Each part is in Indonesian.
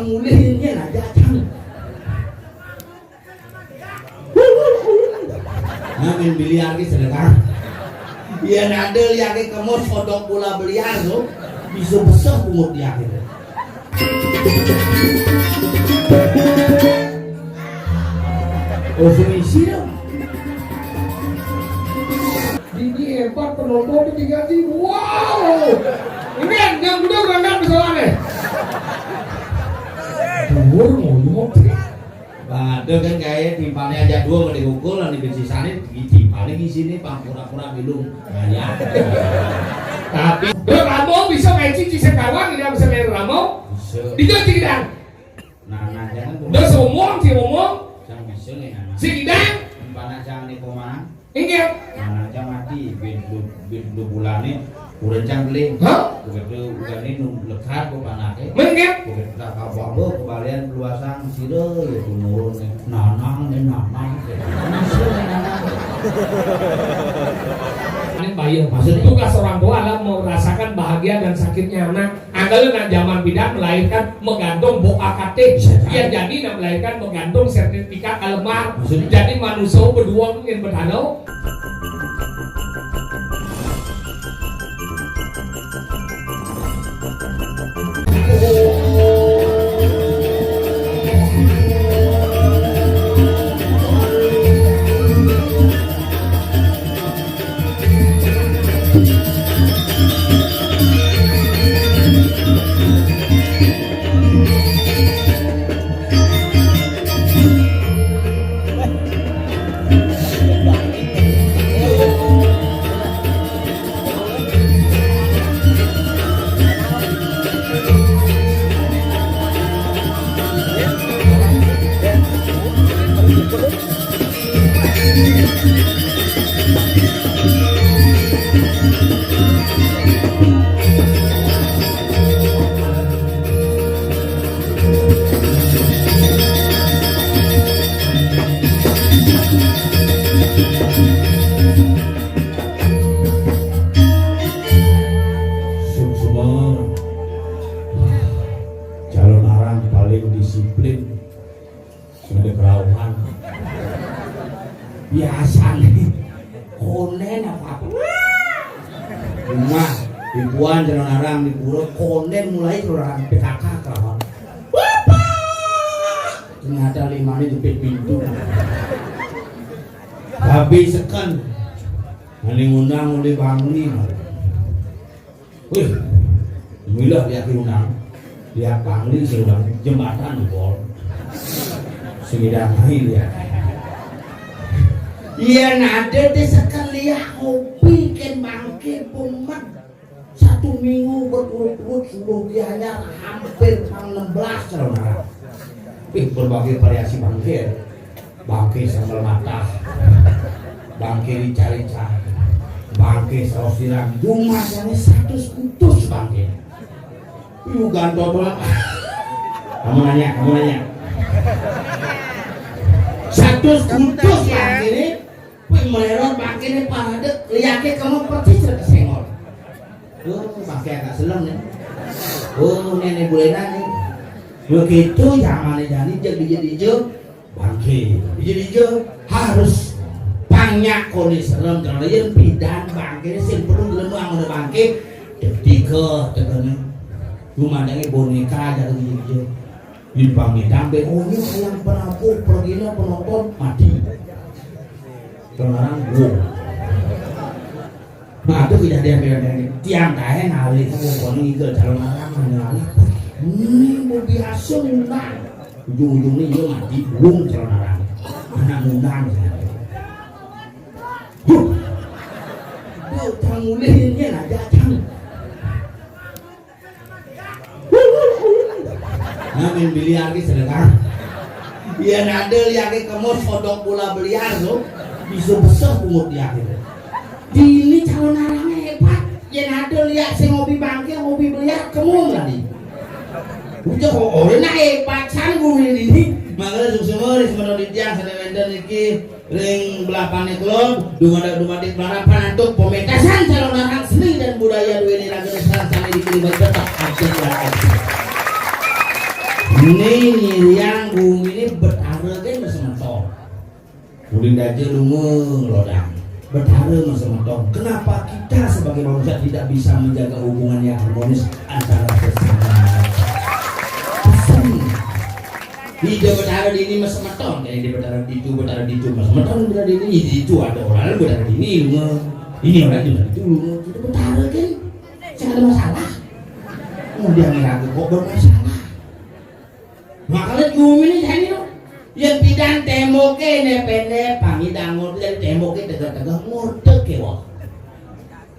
mulihnya lah datang. Ngamen biliar ki sedekah. Iya nadel ya ke kemos kodok pula biliar tuh bisa besar pungut dia gitu. Oh semisi dong. Ini hebat penonton diganti. Wow. Ini yang udah berangkat misalnya. Umur mau Ada kan kayak timpalnya aja dua mau dikukul dan dibisisannya timpalnya di sini pak pura-pura bilung ya. Tapi Ramo bisa main cici sekawan ini bisa main Ramo. Bisa tidak. Nah jangan. Udah ngomong Jangan bisa nih. Si Idang. Timpalnya jangan di komang. Ingat. Mana aja mati dua bulan nih. Udah cangling. Hah? Udah ini lekat kok panake. Mengingat. Udah kapal kembalian luasan siro ya turun nanang. Ini bayi maksud tugas orang tua adalah merasakan bahagia dan sakitnya anak. Anggalan nak zaman bidan melahirkan menggantung BOAKT. Ya jadi nak melahirkan menggantung sertifikat alemar. Jadi manusia berdua ingin bertanau. Biasa nih konen apa rumah ribuan jalan arang di pura konen mulai orang PKK kawan ternyata lima ini jepit pintu habis sekan ini ngundang oleh Bangli wih milah dia diundang dia Bangli sedang jembatan bol segidang air ya. Iya nade deh sekali ya kopi ken bangke pemat 1 minggu berturut-turut sudah dianyar hampir 16 saudara. Berbagai variasi bangke sambal mata, bangke rica-rica, bangke saus tiram, cuma yang 100 kutus bangke. Iu gantol lah. Kamu nanya. 100 kutus bangke ini. Melerot pakai ini parade lihatnya kamu persis kesengol pakai agak seleng nih nenek bulenan nih begitu zaman jadi bangke jadi harus banyak kondisi serem karena yang bidan bangke ini simpelung lemah ada bangke ketika tegaknya rumahnya boneka jadi di bangke dambe ini yang penampung perginya penonton mati orang gua, nah itu tidak ada tiang kaya ngali kamu kono itu calon orang ngali, ini mau biasa undang, ujung-ujungnya dia mati belum calon orang, anak undang, dia mulihnya lah datang, ngamen biliar ki sedekah, dia nadel ya ke kemos kodok pula biliar tuh. Bisa besar pungut dia gitu. Ini calon arangnya hebat. Yang ada lihat si ngopi bangke, ngopi beliak kemung tadi. Udah kok orang hebat sanggup ini. Makanya semua di semua di tiang sana wender niki ring belakangnya kelon. Dumadik balapan untuk pementasan calon arang seni dan budaya dua ini raga sana di kiri tetap absen Ini yang bumi ini betara kan masih mentong. Ulin aja lungung lodang. Betara masih mentong. Kenapa kita sebagai manusia tidak bisa menjaga hubungan yang harmonis antara sesama? Pesan. Di betara di ini masih mentong. Kayak di betara di itu masih mentong. Betara di ini itu ada orang betara di ini lungung. Ini orang itu lungung. Itu betara kan? Saya ada masalah. Kemudian ragu kok bermasalah. Makanya bumi ini jadi loh. Yang pidan temboknya ini pendek, pangi dangur dan temboknya tegak-tegak ngortek kewa.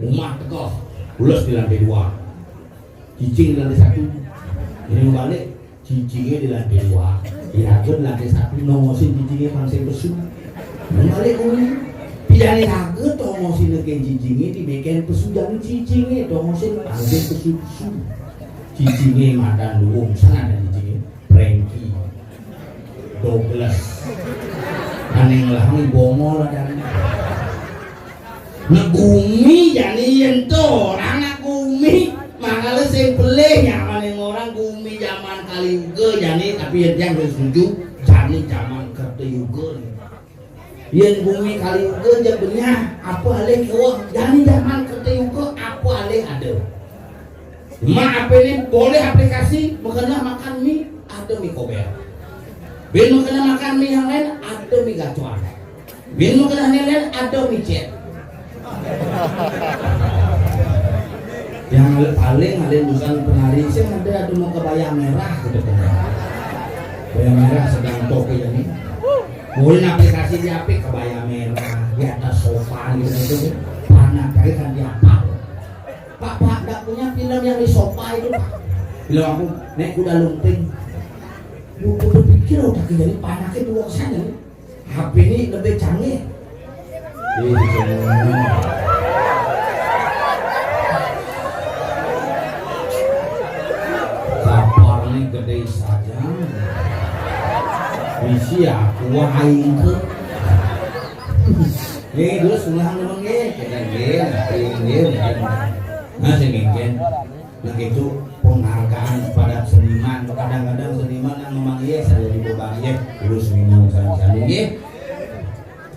Rumah tegak, ulas di lantai 2, cicing di lantai 1. Ini balik, cicingnya di lantai 2, diragut di lantai 1, nongosin cicingnya pangsai besu. Balik bumi, pidan ragut, nongosin lagi cicingnya dibikin besu jangan cicingnya, nongosin pangsai besu-besu. Cicingnya makan luung, sana ada cicingnya. Rengki Douglas aneh lah ini bongol dan ngegumi jadi ento orang ngegumi makanya saya beli nyaman orang gumi zaman kali juga jadi tapi yang setuju jadi zaman kerja juga yang gumi kali juga jadinya apa alih kau jadi zaman kerja juga apa alih ada apa ini boleh aplikasi mengenai makan mie ada mie kober. Bin mau kena makan mie yang lain ada mie gacuan. Bin mau kena yang lain ada mie cet. Yang paling bukan penari saya ada mau kebaya merah gitu kan. Kebaya merah sedang toke ini. Mulai aplikasi di HP kebaya merah di atas sofa gitu. Panas kayak kan di apa? Pak enggak punya film yang di sofa itu Pak. Film aku naik kuda lumping. Aku berpikir udah jadi panaknya dua sana nih. HP ini lebih canggih. Kapal ini gede saja. Misi aku aing ke. Nih dulu sulang memang ini. Nah sehingga nah itu penghargaan kepada seniman. Kadang-kadang seniman yang memang iya saya dibebangi ya terus minum saling ya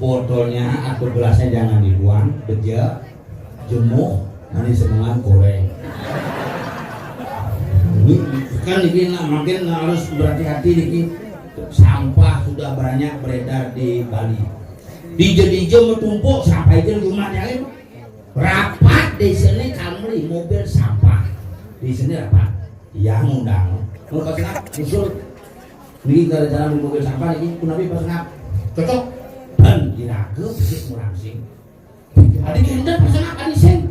fotonya atau gelasnya jangan dibuang beja jemuh nanti semangat goreng kan ini makin harus berhati-hati ini sampah sudah banyak beredar di Bali DJ menumpuk sampai di rumahnya itu rapat di sini kami mobil sampah di sini rapat yang undang mau pasang usul ini gara-gara mobil sampah ini kunabi pasang cocok dan diraga bisik murangsing adik kita pasang adisin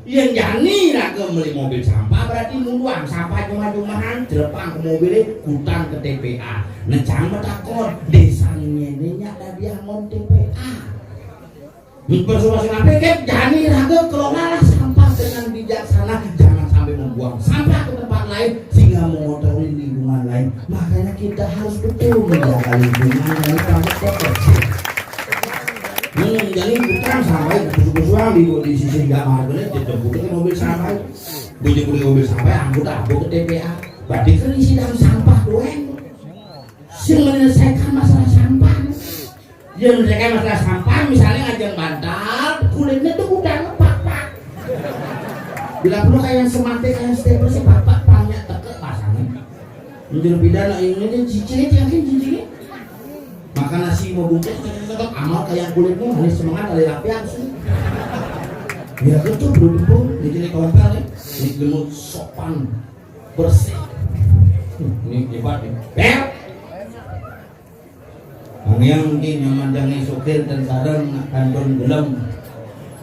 yang jani raga beli mobil sampah berarti muluang sampah cuma-cumaan jelepang ke mobilnya hutang ke TPA necang betakor desanya ini ada dia ngom TPA bersuara-suara pikir jani raga kelolalah sampah dengan bijaksana jangan sampai membuang sampah ke tempat lain sehingga mengotori lingkungan lain makanya kita harus betul menjaga lingkungan dari sampai kotor jadi bukan sampai busuk-busukan di sisi gambar ini dijemput mobil sampai beli mobil sampai anggota ke TPA berarti kan isi dalam sampah doang yang menyelesaikan masalah sampah yang menyelesaikan masalah sampah misalnya ngajak bantal kulitnya tuh udah ngepak-pak bila perlu kayak semate kayak stapler sih pak banyak tekek pasangnya menjadi pidana ini cicingnya yakin cicingnya makan nasi mau bungkus tetap amal kayak kulitnya harus semangat kali rapian sih ya betul berhubung jadi kompel nih ini gemuk sopan bersih ini hebat nih yang mungkin yang mandangnya sopir dan sarang kandung gelem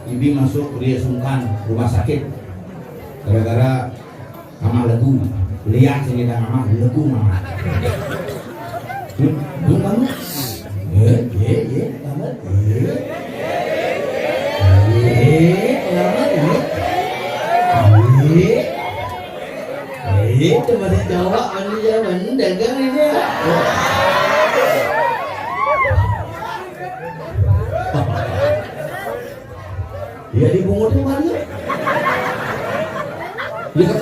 ibi masuk dia sungkan rumah sakit gara-gara mama legu lihat sini dan mama legu mama kamu itu masih jawab ini jawaban dagang ini ya dibungut itu kan ya kan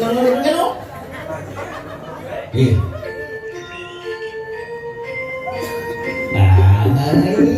Ber.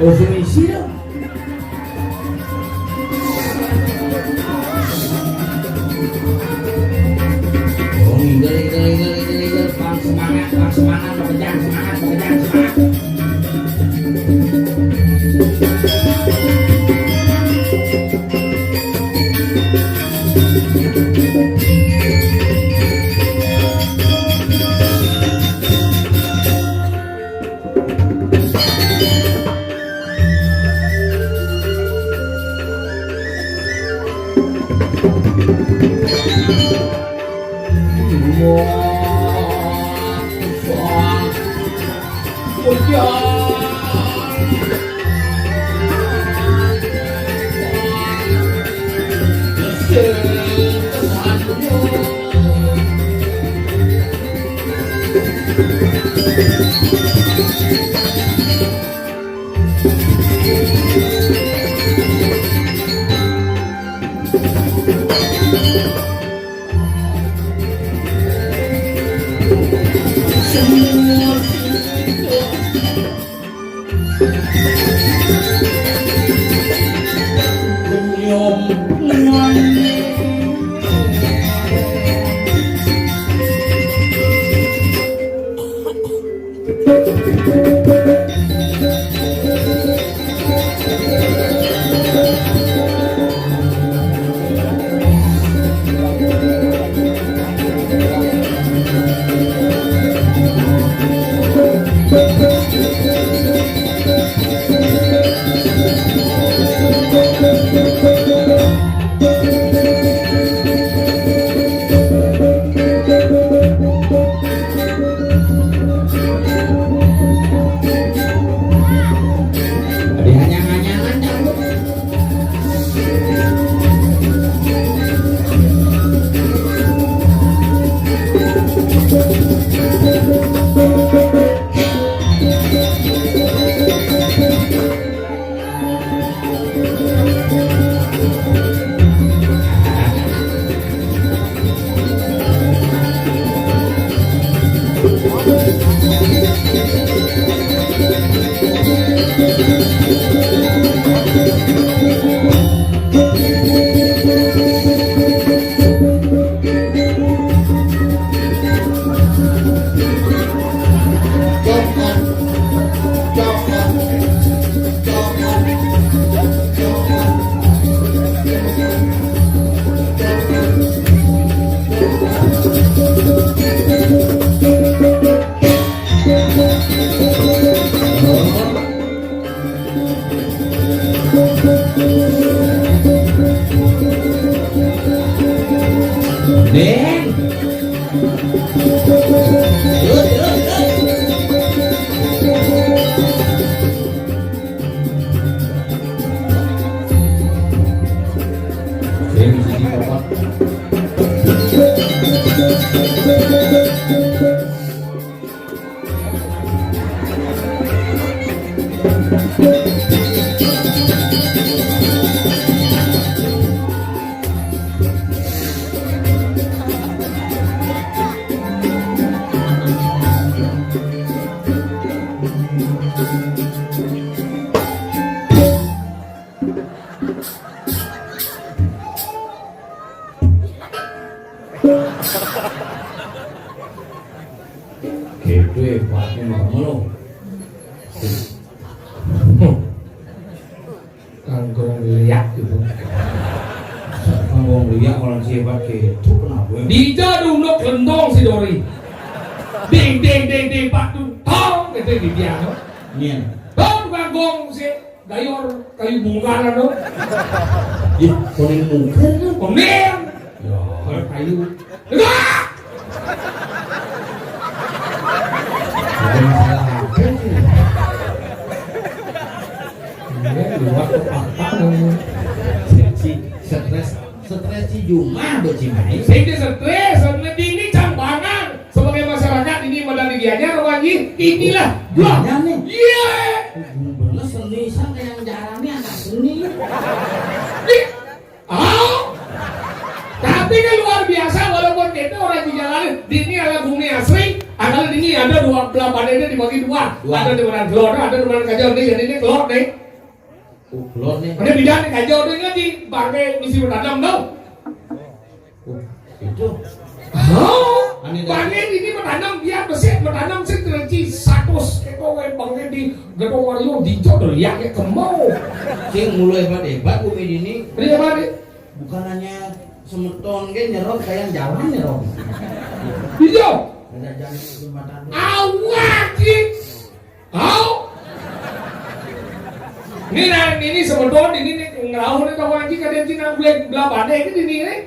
Oh, sumisi dong. Oh, ngigel. Bang semangat, bekerjaan semangat. gitu. Ngomong liya orang hebat gitu kenapa? Dija duduk lendong si Dori. Ding Pak tuh tong gitu di dia no. Iya. Tong gong si gayor kayu bungkaran no. Ih, kuning mungkin tuh. Konen. Ya, Kayu. Enggak. ada masalah apa sih? Ini luar apa Si stres si Juma do Cimahi. Saya stres, soalnya ini cambangan sebagai masyarakat ini modal gianya lagi inilah gua. Gianya nih. Iya. Bener seni sampai yang jarangnya anak seni. Oh. Tapi kan luar biasa walaupun kita orang di jalan di ini ada bumi asli, ada di ini ada dua belah badannya dibagi dua. Ada di mana telur, ada di mana kajau nih, jadi ini telur nih. Telur nih. Ada bidang nih kajau nih nggak di bangkai misi bertanam dong. Itu. Oh, bangkai ini bertanam dia bertanam sih terci 100 kowe bangkai di gedung wario di jodoh ya kemau. Sing mulai hebat bumi ini. Ini apa nih? Bukan hanya semeton kan nyerot kayak jalan nyerot. Hijau. Ada jalan jembatan. Awaki. Au. Ini semeton ini ngerauh nih kawan anjing kadang cina belah badai ini nih.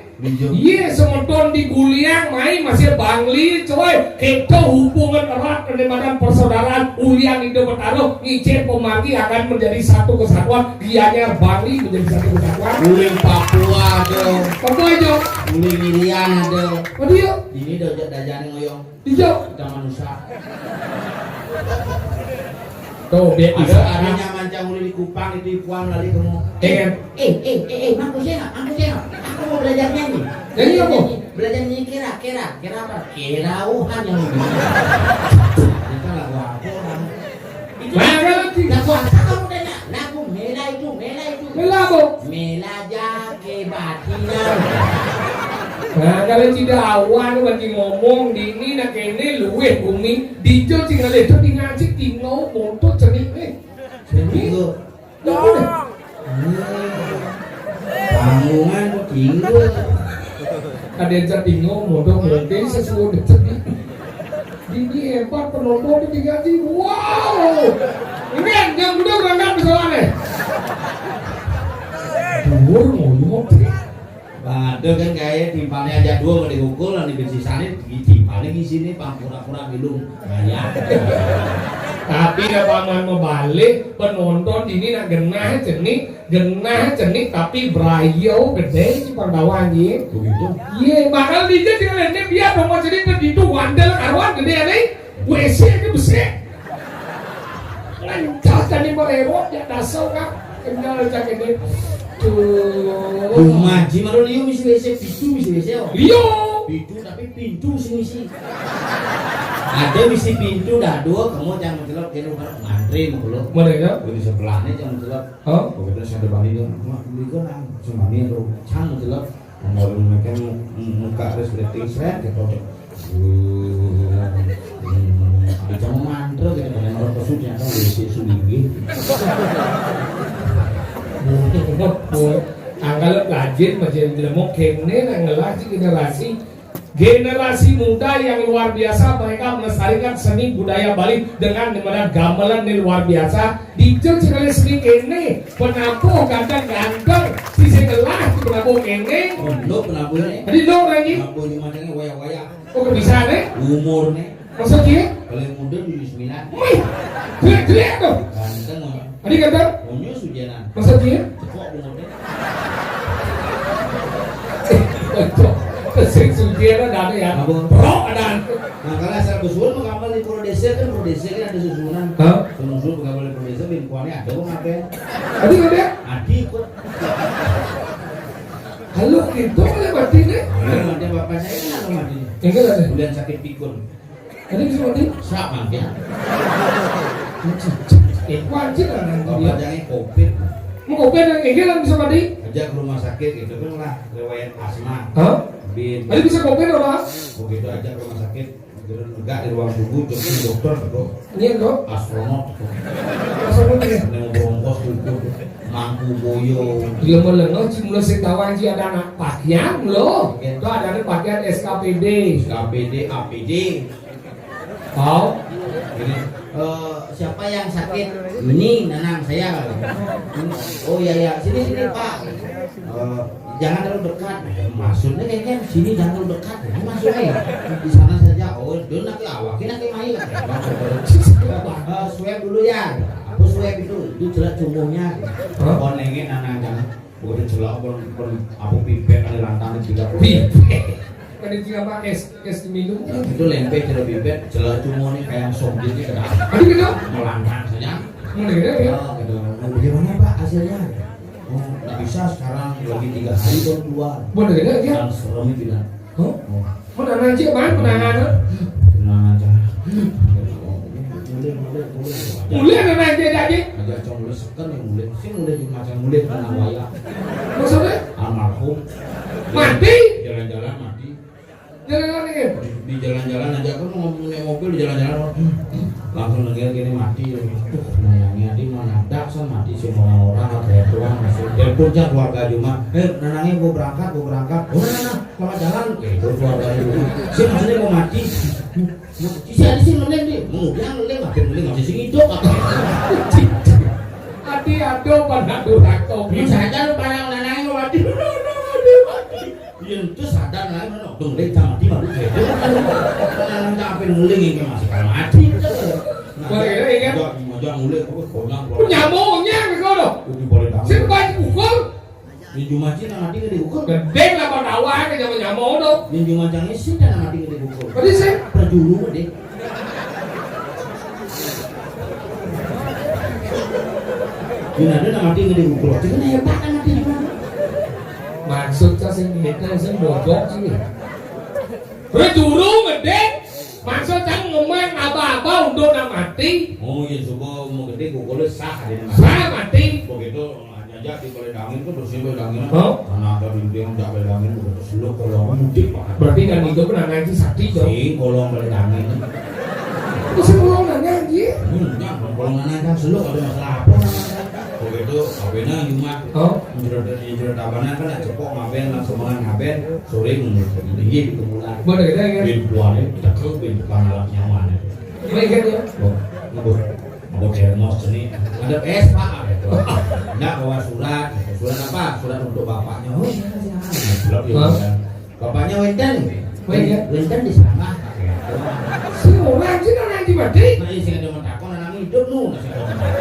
Iya semeton di Guliang main masih Bangli coy. Kita hubungan erat dengan persaudaraan Uliang itu bertaruh ngicip pemargi akan menjadi satu kesatuan. Gianyar Bangli menjadi satu kesatuan. Uling Papua tuh. Papua aja. Uling Irian ada. Oh dia. Ini dajane ngoyong. Hijau. Kita manusia. Tuh dia Ada mancang uli di Kupang itu Ipuan lali kamu. Mampu saya nggak? Aku mau belajar nyanyi. Nyanyi apa? Belajar nyanyi kira apa? Kirauhan yang lebih. Kita lagu apa orang? Lagu apa kamu tanya? Lagu Mela itu. Mela apa? Mela jake batinan. Nah kalau tidak awan lagi ngomong di ini nak kene luwe bumi dijo tinggal itu ngaji tinggal motor cenik nih. Tinggal. Bangungan tinggal. Ada yang tinggal motor mungkin sesuatu cenik. Ini hebat penonton di ngaji. Wow. Ini yang udah berangkat misalnya. Dua ngomong. Ada kan kayak timpalnya aja dua mau dikukul nanti bensisane timpalnya di sini pura-pura bilung kayak. Tapi kalau paman mau balik penonton ini nak genah cenik tapi berayo gede si pandawan ye. Begitu. Iya bakal dia tinggal ini biar dong jadi itu wandel karuan gede nih. WC itu besar. Ngancas tadi merewot ya dasar kan kenal cak ini. Rumah ji maron iyo misi WC pintu misi WC oh. Iyo. Pintu tapi pintu sih misi. Ada misi pintu dah dua kamu jangan mencelok kene ngantri mau belum. Mana ya? Di sebelahnya jangan mencelok. Oh. Begitu saya balik tuh, mak beli kau nang cuma ni tuh jangan mencelok. Mau mereka muka resleting set gitu. Jangan mantra gitu dengan orang pesutnya kan WC sulingi. Anggalat lajin macam lemok kene anggalat generasi muda yang luar biasa mereka melestarikan seni budaya Bali dengan gamelan yang luar biasa dijel sekali seni kene penabuh ganteng sisi gelah penabuh kene Lo penabuhnya tadi dong lagi penabuh di mana waya-waya kok bisa nih umur nih maksudnya paling muda 79 wih jelek tuh ganteng mau tadi kata onyo sujanan maksudnya cepok umurnya Sing sujian ada ya. Abang. Bro ada. Nah kalau asal besul mengamal di Pulau Desa kan ada susunan. Susun mengamal di Pulau Desa binkuannya ada kok ngapain? Adi ada? Adi ikut. Halo itu boleh mati nih? Mati bapaknya ini nggak mati. Enggak ada. Kemudian sakit pikun. Adi bisa mati? Sama ya. Wajib lah nanti dia. Bapaknya COVID. Mau kopi dan enggak bisa mati? Aja ke rumah sakit itu kan lah riwayat asma. Hah? Bin. Adi bisa kopi dong pak? Begitu aja ke rumah sakit. Enggak di ruang tunggu dokter tuh. Ini enggak? Astronot tuh. Langsung mati ya? Yang bongkos tuh mangku boyo. Dia melengah cuma setawa aja ada anak pakaian loh. Itu ada anak pakaian SKPD. KPD, APD. Tahu? Ini siapa yang sakit? Ini nanang saya. Oh iya sini Pak. Jangan terlalu dekat. Maksudnya kayaknya sini jangan terlalu dekat. Masuk aja. Di sana saja. Oh, dia nak awak, kita nak main. Swab dulu ya. Aku swab itu jelas cumuhnya. Kon nengin nanang jangan. Udah jelas aku pipet ada lantaran juga. Pipet. Kan itu apa es minum? Itu lempeh jelas pipet, jelas cumuhnya kayak sombong ini kena. Aduh gitu. Melantang saja. Mulai gitu ya. Bagaimana Pak hasilnya? Oh, nggak bisa sekarang lagi 3 hari baru keluar. Mulai gitu ya. Dan serem bilang. Oh. Menang aja man, menangan. Tenang aja. Mulai menang aja jadi. Aja cong mulai sekan yang mulai. Sih mulai macam mulai tenang waya. Maksudnya? Almarhum. Mati. Jalan-jalan mati. Jalan ini. Di jalan-jalan aja kan ngomongin mobil di jalan-jalan langsung negara gini mati. Nanyangnya di mana ada san mati semua orang kayak tuang masih. Teleponnya keluarga cuma, nanangnya gua berangkat. Oh nana, selamat jalan. Itu keluarga itu. Sih maksudnya mau mati. Siapa sih ngeleng di? Ngeleng masih sing hidup apa? Adi ado pada durako. Sadar barang nanangnya mati. Itu sadar lah, mana ngeleng mati baru kayak. Nanang capek ngeleng ini masih kalau mati. Boleh ingat? Jangan ngeleng, konang. Nyamuknya begitu. Udah boleh dah. Sih banyak pukul. Ninju macin mati nggak diukur. Gede lah pada awal ke zaman nyamuk tuh. Ninju macangnya sih dan mati nggak diukur. Tadi sih. Perjulu deh. Ini ada mati nggak diukur. Itu kan hebat kan mati juga. Maksudnya sih itu sih bojok sih. Perjulu gede. Maksudnya ngomong apa-apa untuk mati. Oh iya coba mau gede gukulnya sah ada nama. Sah mati. Begitu aja di beledangin itu bersih beledangin. Oh. Karena ada di yang tak beledangin udah terseluk kolong mudik pak. Berarti kan itu pernah ngaji sakti dong. Si kolong beledangin. Itu kolong ngaji. Jangan kolong nanang seluk ada masalah apa? Begitu kawinnya cuma. Oh. Menjerat abanan kan cepok ngaben langsung ngaben sore menurut tinggi di kemulan. Boleh kita ya. Bin buahnya kita ke bin bukan nyaman. Baik kan ya. Oh, ngabur termos ini ada es pak. Enggak bawa surat apa? Surat untuk bapaknya. Oh iya. Bapaknya Wenden. Wenden di sana. Semua sih nanti mati. Nah ini sih ada mentakon anak hidup nu.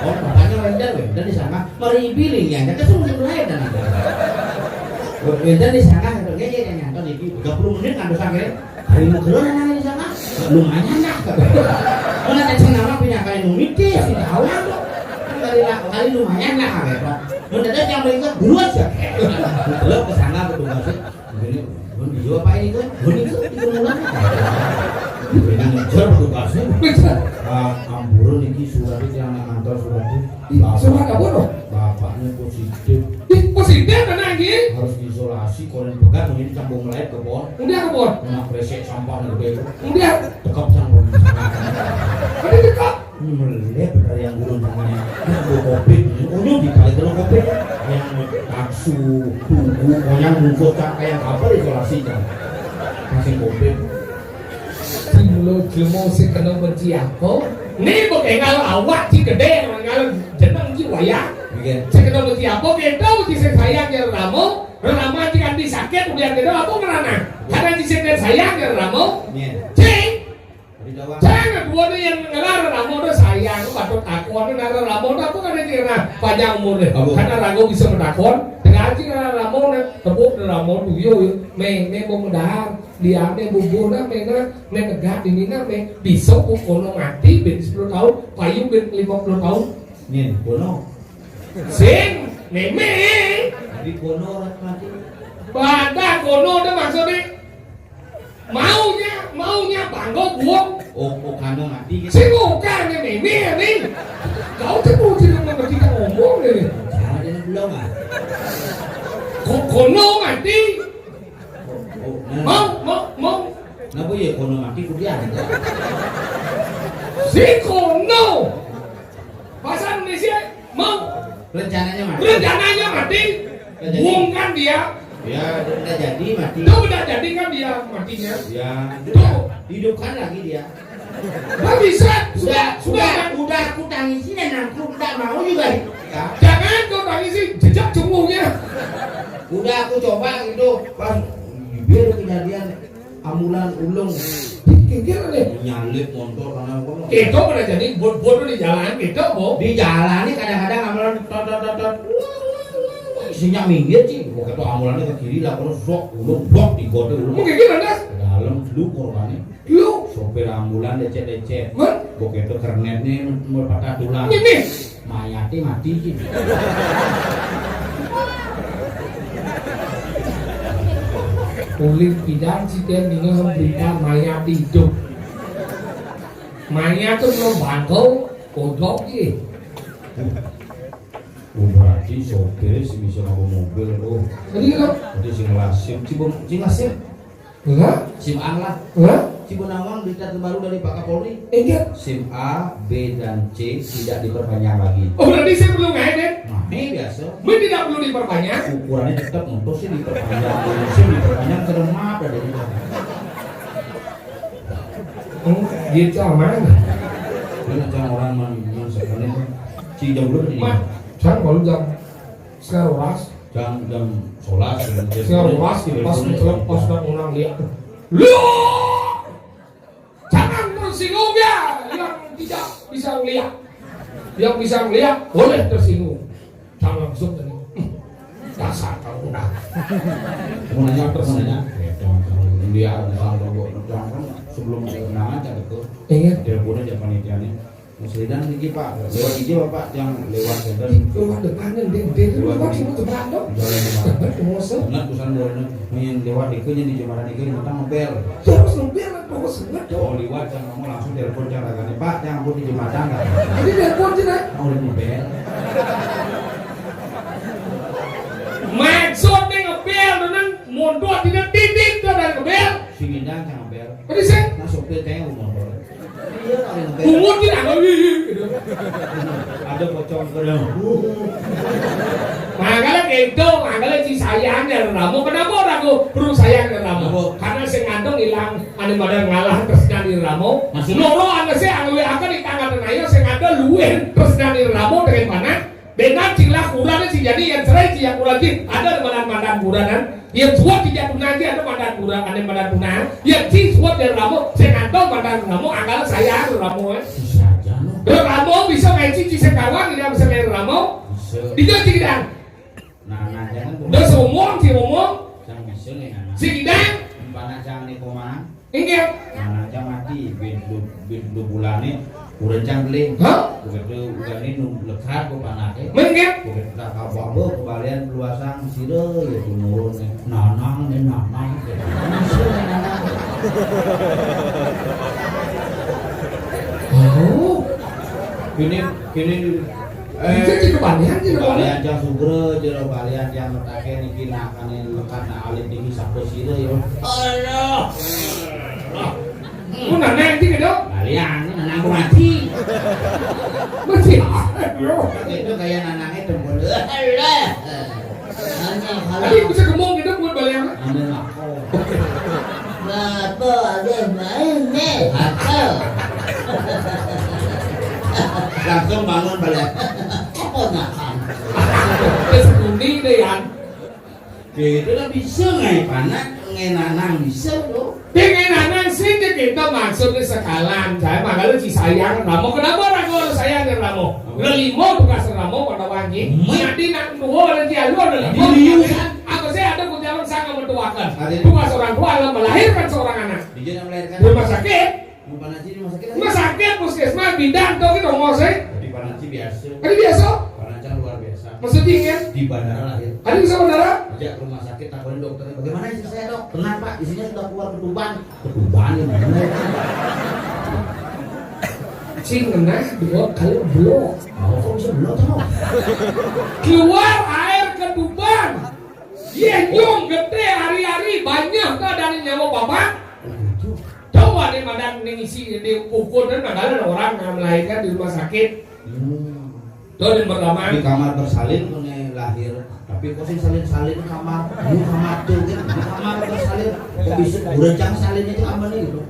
Oh bapaknya Wenden di sana. Mari pilih ya. Kita semua mulai dan ada. Wenden di sana. Katanya dia nyanton ini 30 menit nggak bisa kira. Hari mau keluar anak di sana. Lumayan lah. Mana cacing nama punya kali numitis tidak awal. Kali lumayan lah kan. Mendadak yang mereka dulu aja. Belum ke sana petugasnya. Begini, dijual apa ini kan? Ini tuh di kemulan. Ini ngejar petugasnya. Amburan ini surat itu yang ngantor surat itu. Surat apa dong? Bapaknya positif. Positif kan lagi? Harus diisolasi. Koren pegat ini campur melait ke pohon. Udah ke pohon. Nak resek sampah gede. Udah. Tekap campur. Ada dekat. Melihat dari yang gulung tangannya itu kopi unyu di kali kalau kopi yang taksu tunggu yang bungkus kayak apa isolasi kan masih kopi si mulut jelmo si kena benci apa ini bukan kalau awak si gede kalau jeneng si wayang si kena benci apa kita benci sayang ya Ramo Rama jika disakit udah gede apa merana karena si sayang ya Ramo cing jangan dua yang ngelar Ramo itu sayang patut takon ngelar Ramo itu aku kan kira panjang umurnya karena Ramo bisa menakon dengan aja ngelar Ramo tepuk Ramo tuh me mau mendahar dia me bubur me negak ini me bisa kono mati ben 10 tahun payu ben 50 tahun nih kono sing meme di kono mati badak kono itu maksudnya maunya bangga buang oh kano mati sih bukan meme nih kau tuh tidak mengerti ngomong nih ada yang belum ah kono mati mau napa ya kono mati kudian si kono bahasa Indonesia mau Rencananya mati. Rencananya mati. Buangkan dia. Ya, udah jadi mati. Tuh udah jadi kan dia matinya. Ya, Tuh. hidupkan lagi dia. Nggak bisa. Udah aku tangisin dan aku tak mau juga. Ya. Jangan kau tangisi jejak cunguhnya. Udah aku coba gitu pas biar kejadian ambulan ulung Kira deh. nyalip motor karena aku Itu pernah jadi bodoh di jalan gitu, Bo. di jalan nih kadang-kadang ambulan tot isinya minggir sih pokoknya tuh ambulannya ke kiri lah terus sok ulung blok di kode ulung Mungkin gimana, Das? ke dalam flu korbannya Lu, sopir ambulan lecet man, pokoknya tuh kernetnya mau patah tulang ini. mayatnya mati sih Kulit pidang si dia dengar berita mayat hidup. Mayat tuh belum bangkau, kodok sih. berarti sopir sih bisa ngaku mobil loh Jadi kan, jadi si ngelasim si enggak, SIM A lah enggak, Cibunawang berita terbaru dari Pak Kapolri enggak. SIM A, B, dan C tidak diperpanjang lagi Oh berarti saya perlu ngedit. nah ini biasa Ini tidak perlu diperbanyak. ukurannya tetap untuk sih diperpanjang SIM diperpanjang terlemah ada di sana Gitu mana? ini macam orang sekarang si jam belum ini Mak, saya baru jam sekarang ras. jam sholat Sekarang ras, pas mencelup, pas udah ulang lihat. Lu jangan tersinggung ya yang tidak bisa melihat. Yang bisa melihat boleh tersinggung. Jangan langsung tadi. Dasar kamu udah. mau nanya dia misalnya sebelum kemenangan cak itu Ingat. teleponnya dia panitianya Muslidan nih Pak lewat hijau Bapak yang lewat dan Lewat depannya dia lewat sini tuh berandok. jalan kemana Penguasa. Ingat pesan boleh main lewat ikunya di jembatan itu tentang ngebel Terus lebih lah penguasa banget dong. oh lewat yang ngomong langsung telepon yang raganya Pak yang aku di jembatan kan Jadi telepon sih nak. mau udah ngebel Maksudnya ngebel dengan mondor tidak titik tuh dari ngebel. si Mindang yang ngebel Tadi saya nah sopir kayaknya umur iya ada ngebel bungut tidak ngebel. Gitu. ada pocong kedeng Makanya gitu, makanya si sayang dari Ramo. Kenapa orang aku perlu sayang dari Ramo? Karena si ngandung hilang, ada badan ngalah terus dari Ramo. Loro anda saya anu akan di tangan dan ayo si ngandung luwen terus dari Ramo dengan mana? Benar cilah kurang si jadi yang cerai si yang kurang sih ada mandan kuranan. Yang suat tidak tunangi ada mandan kurang, ada mandan tunang. Yang si suat dari Ramo, si ngandung mandan Ramo, anggal sayang dari Ramo. bisa aja no Dan Ramo bisa main cici sekawan, tidak bisa main Ramo. bisa Dia tidak. nah jangan Udah ngomong si ngomong jangan bisa nih anak si Idang Mana jangan nih komang ingat mana aja mati bin 2 bulan nih udah jangling hah begitu udah ini lekat ke panake mengingat begitu tak kabar bu kembalian peluasan sida ya tumurun nih nanang oh kini jadi kebalian kalian yang sugre jero kalian yang letake niki nakane lekat na alit niki sabdo sida ya Allah mau nanya nanti gitu kalian ini nanang mati masih itu kayak nanangnya tembol Allah tadi bisa ngomong gitu buat balian Amin aku Bapak ada main nih, aku. langsung bangun balik Apa makan? terus kuning deh ya gitu lah bisa ngai panak ngenanang bisa loh pengen anak sih kita maksudnya sekalan saya makanya si sayang Ramo kenapa Ramo sayang dan Ramo ngelimo tugas Ramo pada wangi nanti nak dua nanti alu ada limo aku saya ada kunjungan sangat mentuakan tugas orang tua adalah melahirkan seorang anak di jalan melahirkan di rumah sakit mau panaci di rumah sakit rumah sakit puskesmas bidan tuh kita ngomong saya di panaci biasa tadi biasa panacan luar biasa maksudnya kan di bandara lahir ada bisa saudara ajak ke rumah sakit tawarin dokternya bagaimana istri saya dok tenang pak isinya sudah keluar ketuban ya mana cing kena 2 kali blok mau kok bisa belum tau keluar air ketuban nyung gede hari-hari banyak tak dari nyawa bapak coba deh madan isi di ukur dan ada orang yang melahirkan di rumah sakit Tuh yang pertama. Di kamar bersalin punya lahir. Tapi kok sih salin kamar, ini kamar tuh gitu. Di kamar bersalin, kok bisa berencang salin itu kamar nih gitu.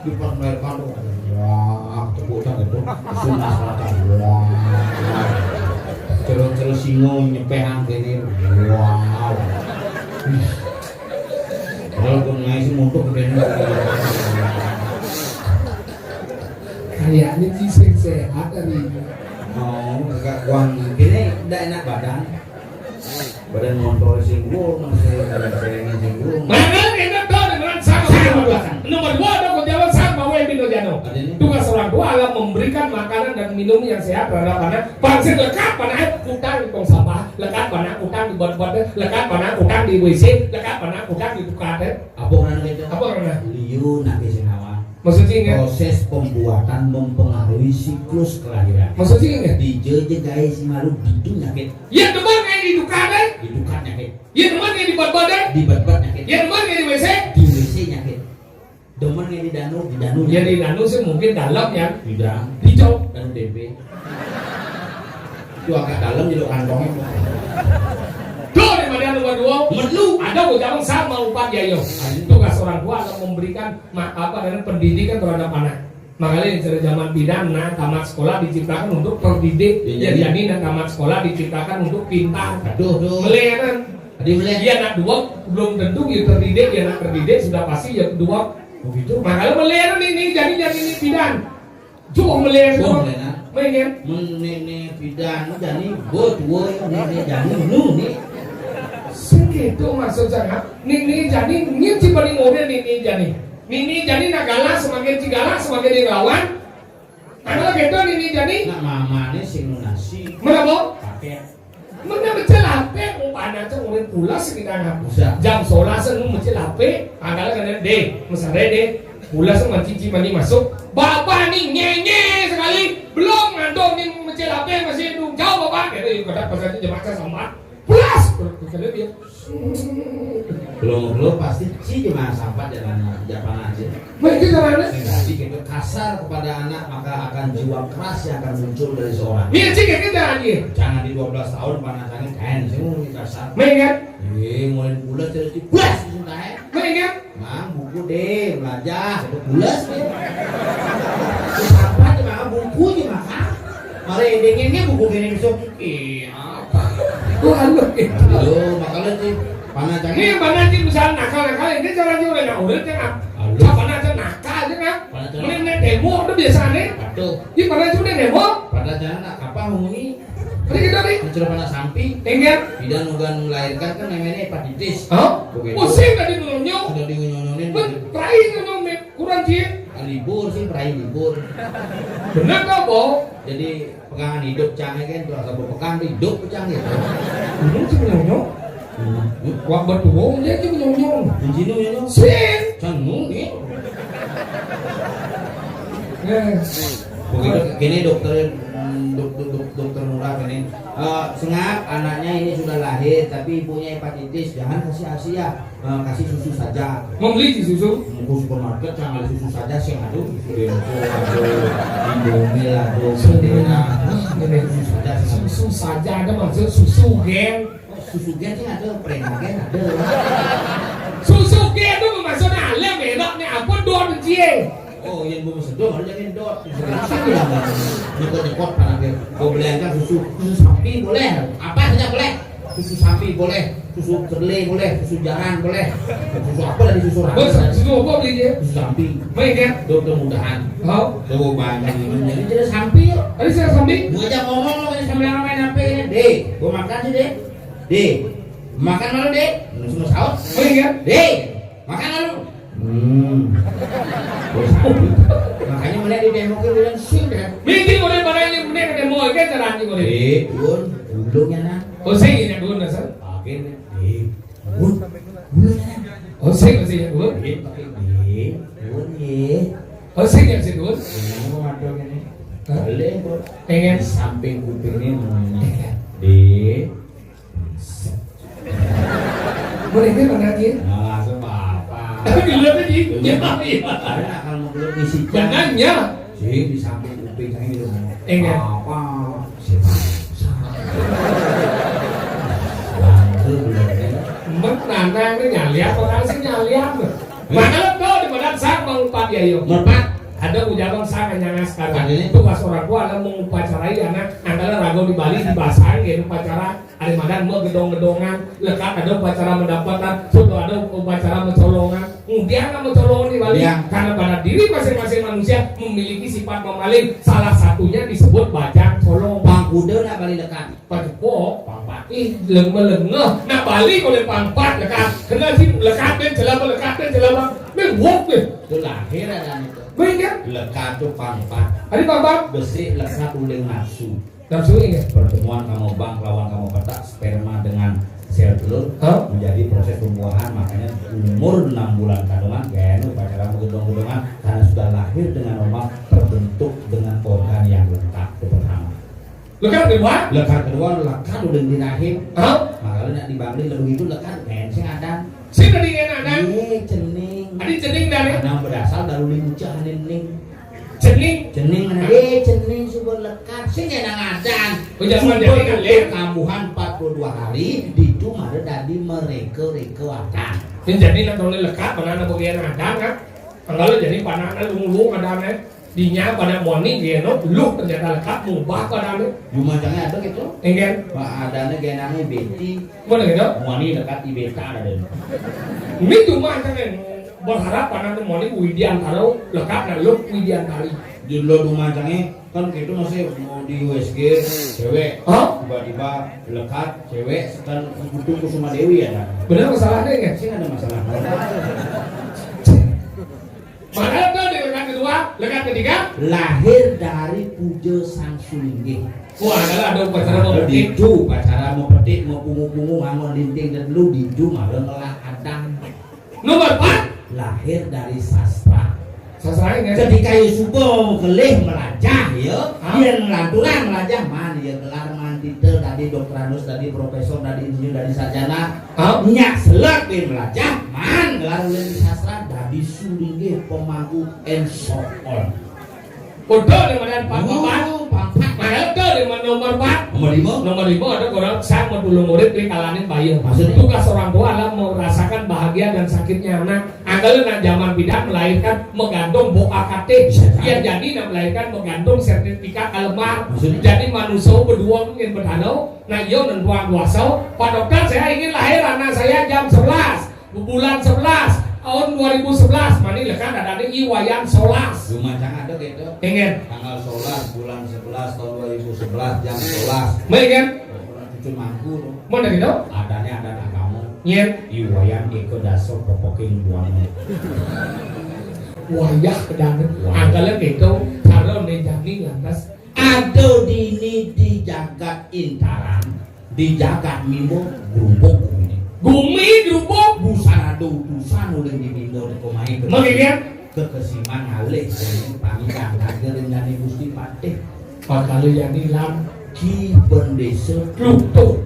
Di melahirkan tuh, wah, tepukan itu, sunah selatan, wah, terus singo nyepehang gini, wow. Kalau pun ngasih montok gini. Kayaknya sih sehat hari ini. Oh, agak kuang gini, tidak enak badan ngontrol singgung, masih ada cengeng singgung. Mana kita tahu dengan sama. Nomor 2 ada kejawab sama Webino Jano. Tugas orang tua adalah memberikan makanan dan minum yang sehat terhadap anak. Pangsit lekat pada utang di tong sampah, lekat pada utang di bot-bot, lekat pada utang di WC, lekat pada utang di tukar. Apa orang itu? Apa orang? Liu nak Sinawa. Maksudnya proses pembuatan mempengaruhi siklus kelahiran. Maksudnya Dijeje guys si malu gitu nyakit. Ya teman kayak di tukar Didukat nyakit. Ya teman kayak di bot-bot Di bat-bat nyakit. Ya teman kayak di WC. Di WC nyakit. Demen yang di danau. Ya di danau sih mungkin dalam ya. Tidak. Hijau. Danau DP. Itu agak dalam jadi kantongnya. Tuh di mana nomor 2 Merlu. ada ucapan sama upayayo. Tugas orang tua adalah memberikan pendidikan terhadap anak. Makanya dari zaman pidana tamat sekolah diciptakan untuk terdidik. Ya, jadi tamat sekolah diciptakan untuk pintar. Aduh. Meleran. Dia anak 2 belum tentu dia terdidik. Dia anak terdidik sudah pasti ya kedua. Begitu. Makanya meleran ini jadi ini pidan. Cuma meleran. Mengen. Menene pidan jadi bot woi nene jadi nu nih. Segitu maksud saya. Nini jadi nyinci paling mobil nini jadi. Nini jadi nagala semakin cigala semakin dilawan. Kalau gitu nini jadi. Nak mama nih sing nasi. Menapa? Pakai. Mana becel ape? Umpana tuh ngulin pulas sekitar Bisa. jam 11 nu becel ape. Angkala kan deh, misalnya deh. Pulas sama cici mani masuk. Bapak nih nyenye sekali. Belum ngandung nih becel ape masih nunggu jauh bapak. Gitu kata pasal jemaah sama. Pulas. Kalau dia. Belum pasti sih cuma sampah jalan aja. Mereka caranya. Jadi kita kasar kepada anak maka akan jiwa keras yang akan muncul dari seorang. Iya sih kita caranya. Jangan di 12 tahun panasannya kain semua kasar. Mengingat. Mulai bulat terus dibulas disuntai. Mengingat. Mang buku deh belajar bulas deh. Sampah cuma buku cuma kan. Mari dinginnya buku gini besok. Apa? Tuhan loh. Aduh makanya sih. Ini panasnya misalnya nakal ini caranya udah nak udah jangan. Siapa aja nakal jangan. Ini demo udah biasa nih. Betul. Ini panasnya udah demo. Pada jangan apa ngomongin. Ini kita nih. Mencuri panas samping. Enggak. Bidan udah melahirkan kan namanya hepatitis. Oh? Pusing tadi nonyong. Sudah dinyonyonin. Perai nonyong kurang sih. Libur sih perai libur. Benar kok Bo. Jadi pegangan hidup canggih kan tuh asal pegang hidup canggih. Ini sih nonyong. Wah betul dia sih nonyong. Injinu ya no. Sing. Canggih nih. Begitu Gini dokter Nurah ini sengak anaknya ini sudah lahir tapi ibunya hepatitis, jangan kasih ASI ya, kasih susu saja. membeli susu Ke supermarket jangan susu saja sih, aduh Indomie lah, susu saja ada maksud susu gen. Susu gen sih ada, prenagen ada. Susu gen itu maksudnya alam merah nih ampun dua biji. Oh, yang gue sedot, harus jangan dot. Sini lah, nyekot pada gue. Gue belikan susu sapi boleh, apa saja boleh. Susu sapi boleh, susu kedelai boleh, susu jaran boleh. Susu apa dari susu raga? Susu apa belinya? Susu sapi. Baik ya. Mudah-mudahan. Oh, Tuh banyak. Jadi jadi sapi yuk. tadi saya sambil. Gue aja ngomong lo kayak sambil main HP ini. Deh, gue makan sih deh. Deh, makan malu deh. Semua saus. Baik ya. Deh, makan lalu. Makanya mana di demo ke bilang sih deh. Mungkin boleh pada ini boleh ada mau kan caranya boleh. Bun, bulungnya nah. Oh sih ini dulu nasar. Pakai bun, bulungnya nah. Oh sih dulu. Pakai bun ye. Oh sih yang sih dulu. Oh ada ini. Boleh bun. Pengen Samping kupingnya namanya. Di. boleh kan mana dia? Langsung apa? Tapi dulu tadi. Ya iya. Karena kalau mau belum isi Jangan ya. sih di samping kuping saya itu. Enggak. Apa? Siapa? Nang ini nyalian orang sih nyalian. Mana kau di badan sang mengumpat ya yo. Merpat. Ada ujaran sang nyangas kata. Ini? Tugas orang tua adalah mengupacarai anak. Antara rago di Bali di Basang gitu upacara. Ada madan mau gedong-gedongan. Lekat ada upacara mendapatkan. Sudah ada upacara mencolongan. Kemudian mencolongan di Bali. Ya. Karena pada diri masing-masing manusia memiliki sifat memaling. Salah satunya disebut bajang colong. Pangkuda nak balik dekat. Pagpo, pangpat. Lengah. Nak Bali kalau pangpat lekat. Kena sih lekat dan celaba lekat dan celaba. Menghok deh. Itu lahir ada itu. Baiknya. Lekat itu pangpat. Hari pangpat. Besi lekat uling nafsu. Nafsu ini. Pertemuan kamu bang lawan kamu petak sperma dengan sel telur menjadi proses pembuahan, makanya umur 6 bulan kandungan ya upacara gedong-gedongan karena sudah lahir dengan normal terbentuk dengan organ yang lengkap. Itu pertama. Lekat kedua. Lekat kedua lekat udah di rahim. Makanya nak dibangli lebih itu lekat sing ada. Sini tadi ada. Cening. Adi cening dari. Ada berasal dari lincah nening. Cening. Cening mana? Cening subur lekat. Sing yang ngadan. Ujaran jadi kalian. Kambuhan 42 hari itu ada tadi mereka akan. Ini jadi nak tahu lekat pada anak bagian ada kan? Kalau jadi panah lung ada nih. Dinya pada morning dia no lu ternyata lekat mubah pada nih. Jumacangnya ada gitu. Enggak. Adanya genangnya beti. Mana gitu? Morning dekat di beta ada deh. Ini cuma kan berharap pada tuh morning Widian taruh lekat dan lu Widian kali. Di lo jumacangnya kan gitu masih mau di USG cewek. Tiba-tiba lekat cewek kan butuh Kusuma Dewi ya. Benar masalahnya enggak? Sih ada masalah. Mana tuh di lekat kedua, lekat ketiga Lahir dari puja sang sulinggih. wah adalah ada upacara mau petik. Didu upacara mau petik mau pungu-pungu ngangon linting dan lu didu malah ngelah adang. Nomor 4 Lahir dari sastra. sastra ini Ketika Yusubo gelih melajah ya, dia ngelanturan melajah man ya gelar mantitel tadi doktoranus tadi profesor tadi insinyur tadi sarjana. Nyak selek dia melajah man gelar ulin sastra tadi sulinggih pemangku and so on. udah di mana pangkat mana tuh di mana nomor 4 nomor 5 ada orang sang medulung murid di kalanin bayi. Maksudnya? Tugas orang tua adalah merasakan bahagia dan sakitnya anak. Anggalan zaman bidan melahirkan menggantung AKT. Yang jadi melahirkan menggantung sertifikat alemar. Maksudnya? Jadi manusia berdua ingin berdanau. Nah iya nentuan kuasa. Pak dokter saya ingin lahir anak saya jam 11 bulan 11 tahun 2011. Mani lekan ada di Iwayan Solas. Jumacang ada gitu. Ingin Tanggal 11 bulan 11 tahun 2011 jam 11. Mungkin Cucu mangku tuh. mana gitu? Adanya ada kamu. Nyen Iwayan Eko Dasar Popoking Buana. wayah kedangan. Anggalan gitu. Kalau nejani lantas Ado dini di jagat intaran, di jagat mimo gerubuk ini. Gumi gerubuk Busana do busan udah di mimo di komai. Mungkin Kekesiman ngalih ini pamitan agar dengan Gusti Patih. Pakali yang hilang Ki Bendesa Pluto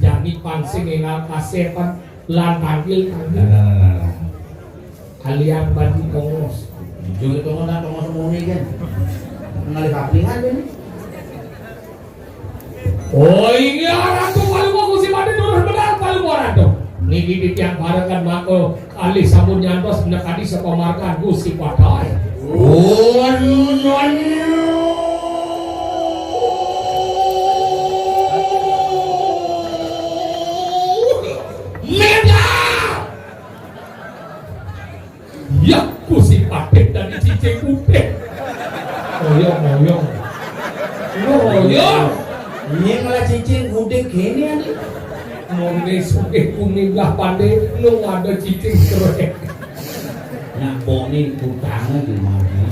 jadi pansing enal kasepan lan tampil kami kalian bagi kongos juga tongos dan tongos semuanya kan mengalih kaplingan ini. oh iya orang tuh paling mau kusi mati turun benar paling mau orang tuh niki di tiang barengan mako kali sabun nyantos mendekati sekomarkan Gusti Patih. Ya, Gusti Patih dan cicing putih. Oyong. Ini malah cincin gudeg gini ani. Mone sugih kuning lah pandai nu ada cicing kerek. Nak boni utangnya di mana?